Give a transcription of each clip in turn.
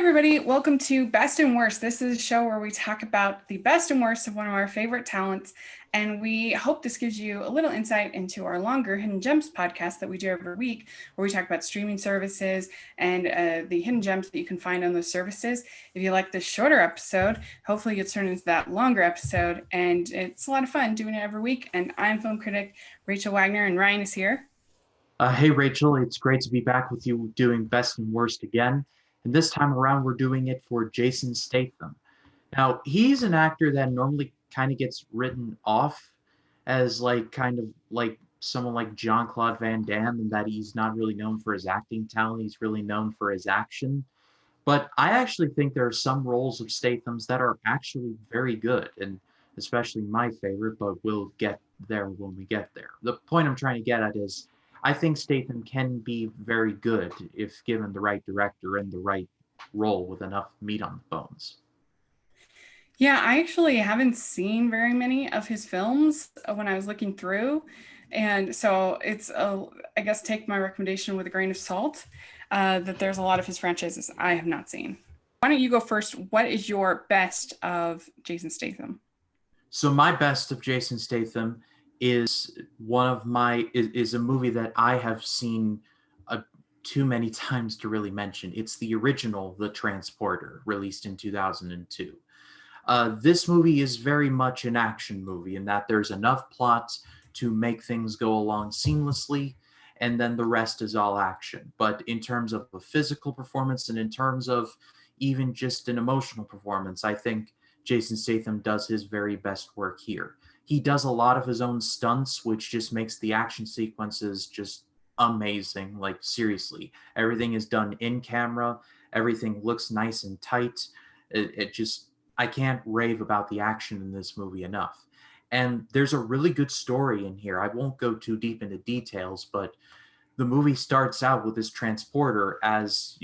everybody. Welcome to Best and Worst. This is a show where we talk about the best and worst of one of our favorite talents. And we hope this gives you a little insight into our longer Hidden Gems podcast that we do every week, where we talk about streaming services and the hidden gems that you can find on those services. If you like this shorter episode, hopefully you'll turn into that longer episode. And it's a lot of fun doing it every week. And I'm film critic Rachel Wagner, and Ryan is here. Hey, Rachel, it's great to be back with you doing Best and Worst again. And this time around, we're doing it for Jason Statham. Now, he's an actor that normally kind of gets written off as kind of like someone like Jean-Claude Van Damme, and that he's not really known for his acting talent. He's really known for his action. But I actually think there are some roles of Statham's that are actually very good, and especially my favorite, but we'll get there when we get there. The point I'm trying to get at is I think Statham can be very good if given the right director and the right role with enough meat on the bones. Yeah, I actually haven't seen very many of his films when I was looking through. And so I guess, take my recommendation with a grain of salt, that there's a lot of his franchises I have not seen. Why don't you go first? What is your best of Jason Statham? So my best of Jason Statham is is a movie that I have seen too many times to really mention. It's the original The Transporter, released in 2002. This movie is very much an action movie in that there's enough plot to make things go along seamlessly, and then the rest is all action. But in terms of a physical performance and in terms of even just an emotional performance, I think Jason Statham does his very best work here. He does a lot of his own stunts, which just makes the action sequences just amazing. Like, seriously, everything is done in camera, everything looks nice and tight. It just, I can't rave about the action in this movie enough. And there's a really good story in here. I won't go too deep into details, but the movie starts out with this transporter as,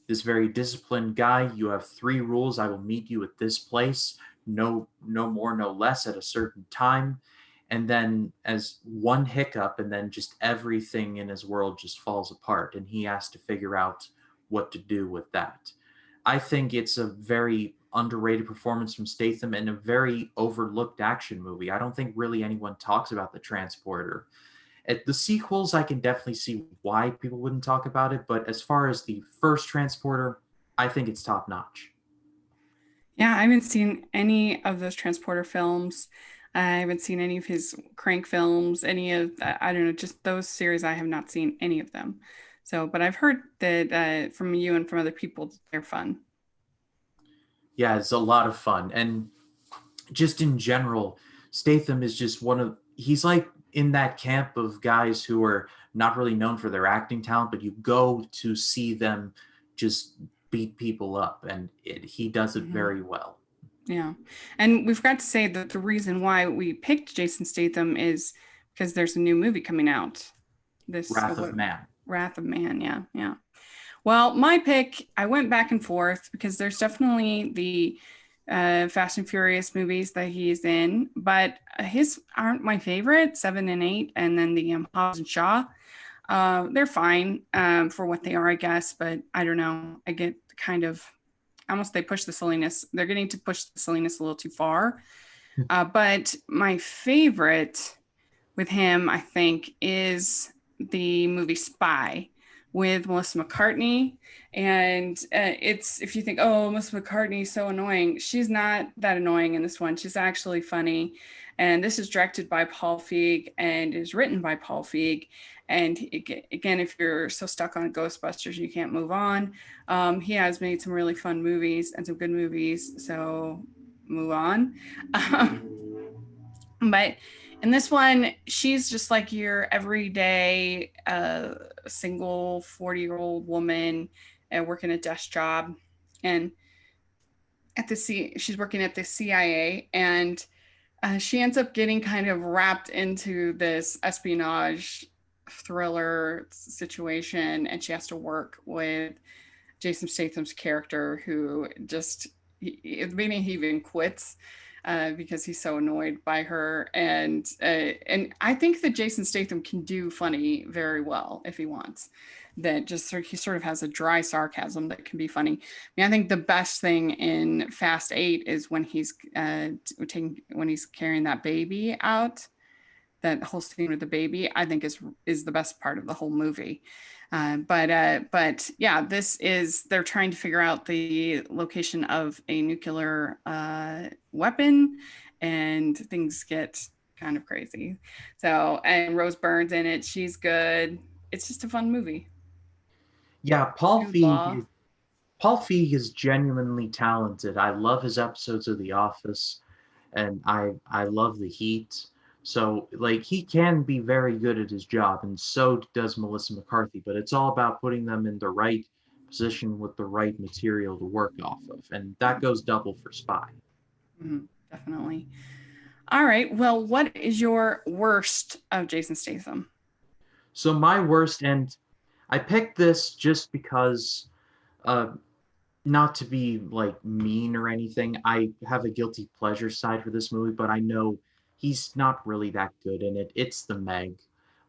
this very disciplined guy. You have three rules. I will meet you at this place. No more, no less at a certain time. And then as one hiccup, and then just everything in his world just falls apart. And he has to figure out what to do with that. I think it's a very underrated performance from Statham and a very overlooked action movie. I don't think really anyone talks about The Transporter. At the sequels, I can definitely see why people wouldn't talk about it, but as far as the first Transporter, I think it's top notch. Yeah, I haven't seen any of those Transporter films. I haven't seen any of his Crank films, any of, I don't know, just those series. I have not seen any of them. So, but I've heard that from you and from other people, they're fun. Yeah, it's a lot of fun. And just in general, Statham is just he's like in that camp of guys who are not really known for their acting talent, but you go to see them just beat people up, and he does it Mhm. very well. Yeah. And we forgot to say that the reason why we picked Jason Statham is because there's a new movie coming out. This Wrath of Man. Wrath of Man. Yeah. Yeah. Well, my pick, I went back and forth because there's definitely the Fast and Furious movies that he's in, but his aren't my favorite, 7 and 8, and then the Hobbs and Shaw. They're fine for what they are, I guess, but I don't know. I get kind of almost, they push the silliness. They're getting to push the silliness a little too far. But my favorite with him, I think, is the movie Spy with Melissa McCartney. And it's, if you think, oh, Melissa McCartney is so annoying, she's not that annoying in this one. She's actually funny. And this is directed by Paul Feig and is written by Paul Feig. And again, if you're so stuck on Ghostbusters, you can't move on. He has made some really fun movies and some good movies. So move on. But in this one, she's just like your everyday single 40-year-old woman working a desk job. And she's working at the CIA, and she ends up getting kind of wrapped into this espionage thriller situation, and she has to work with Jason Statham's character, who just, at the beginning, he even quits because he's so annoyed by her. And I think that Jason Statham can do funny very well if he wants. That just he sort of has a dry sarcasm that can be funny. I mean, I think the best thing in Fast Eight is when he's when he's carrying that baby out. That whole scene with the baby, I think, is the best part of the whole movie. But yeah, this is they're trying to figure out the location of a nuclear weapon, and things get kind of crazy. So, and Rose Byrne's in it; she's good. It's just a fun movie. Yeah, Jude Law. Paul Feig is genuinely talented. I love his episodes of The Office, and I love The Heat. So like he can be very good at his job, and so does Melissa McCarthy. But it's all about putting them in the right position with the right material to work off of, and that goes double for Spy. Definitely. All right. Well, what is your worst of Jason Statham? So my worst, and I picked this just because uh, not to be like mean or anything, I have a guilty pleasure side for this movie, but I know he's not really that good in it. It's The Meg.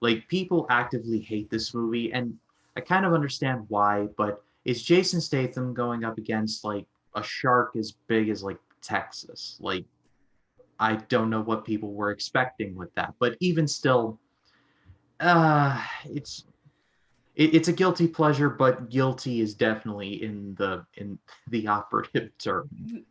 Like people actively hate this movie, and I kind of understand why, but it's Jason Statham going up against like a shark as big as like Texas. Like I don't know what people were expecting with that, but even still, it's it's a guilty pleasure, but guilty is definitely in the operative term.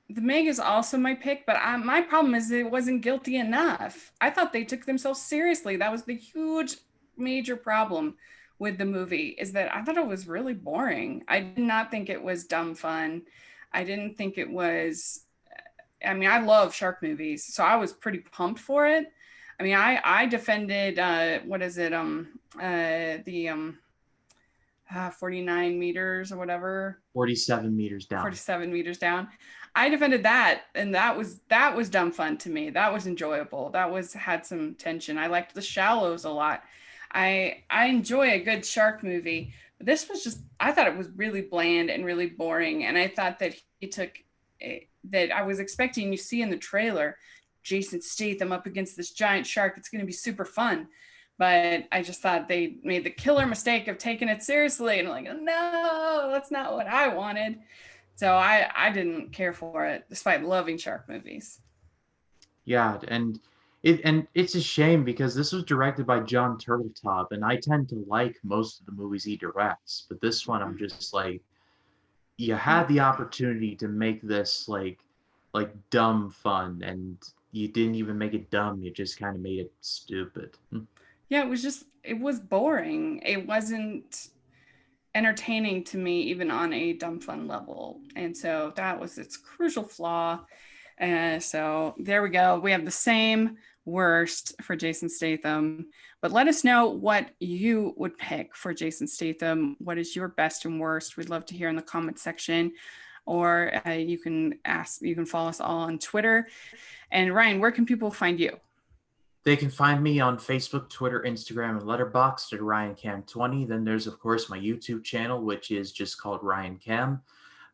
The Meg is also my pick, but my problem is it wasn't guilty enough. I thought they took themselves seriously. That was the huge, major problem with the movie is that I thought it was really boring. I did not think it was dumb fun. I didn't think it was. I mean, I love shark movies, so I was pretty pumped for it. I mean, I defended what is it? The 49 meters or whatever, 47 meters down. 47 meters down. I defended that, and that was dumb fun to me. That was enjoyable. That was had some tension. I liked The Shallows a lot. I enjoy a good shark movie, but this was just I thought it was really bland and really boring. And I thought that he took that I was expecting you see in the trailer Jason Statham up against this giant shark. It's going to be super fun. But I just thought they made the killer mistake of taking it seriously. And I'm like, no, that's not what I wanted. So I didn't care for it, despite loving shark movies. Yeah, and it's a shame because this was directed by John Turteltaub, and I tend to like most of the movies he directs, but this one I'm just like, you had the opportunity to make this like dumb fun, and you didn't even make it dumb. You just kind of made it stupid. Yeah, it was boring. It wasn't entertaining to me, even on a dumb fun level. And so that was its crucial flaw. So there we go. We have the same worst for Jason Statham. But let us know what you would pick for Jason Statham. What is your best and worst? We'd love to hear in the comment section. Or you can follow us all on Twitter. And Ryan, where can people find you? They can find me on Facebook, Twitter, Instagram, and Letterboxd at RyanCam20. Then there's, of course, my YouTube channel, which is just called Ryan Cam.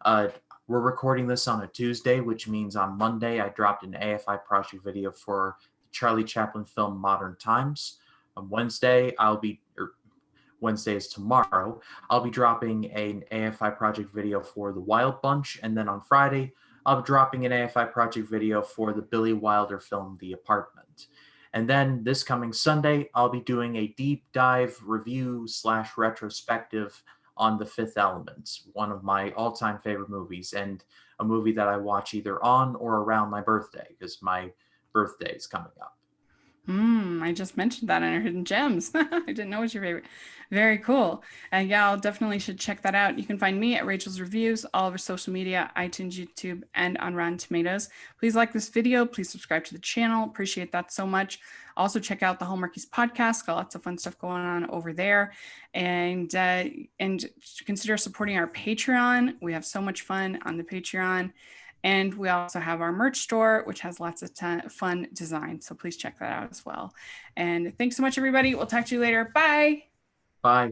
We're recording this on a Tuesday, which means on Monday I dropped an AFI project video for the Charlie Chaplin film Modern Times. On Wednesday, Wednesday is tomorrow, I'll be dropping an AFI project video for The Wild Bunch. And then on Friday, I'll be dropping an AFI project video for the Billy Wilder film The Apartment. And then this coming Sunday, I'll be doing a deep dive review / retrospective on The Fifth Element, one of my all-time favorite movies, and a movie that I watch either on or around my birthday, because my birthday is coming up. I just mentioned that in our Hidden Gems. I didn't know it was your favorite. Very cool. And yeah, I'll definitely should check that out. You can find me at Rachel's Reviews, all over social media, iTunes, YouTube, and on Rotten Tomatoes. Please like this video. Please subscribe to the channel. Appreciate that so much. Also check out the Hallmarkies podcast. Got lots of fun stuff going on over there. And consider supporting our Patreon. We have so much fun on the Patreon. And we also have our merch store, which has lots of fun designs. So please check that out as well. And thanks so much, everybody. We'll talk to you later. Bye. Bye.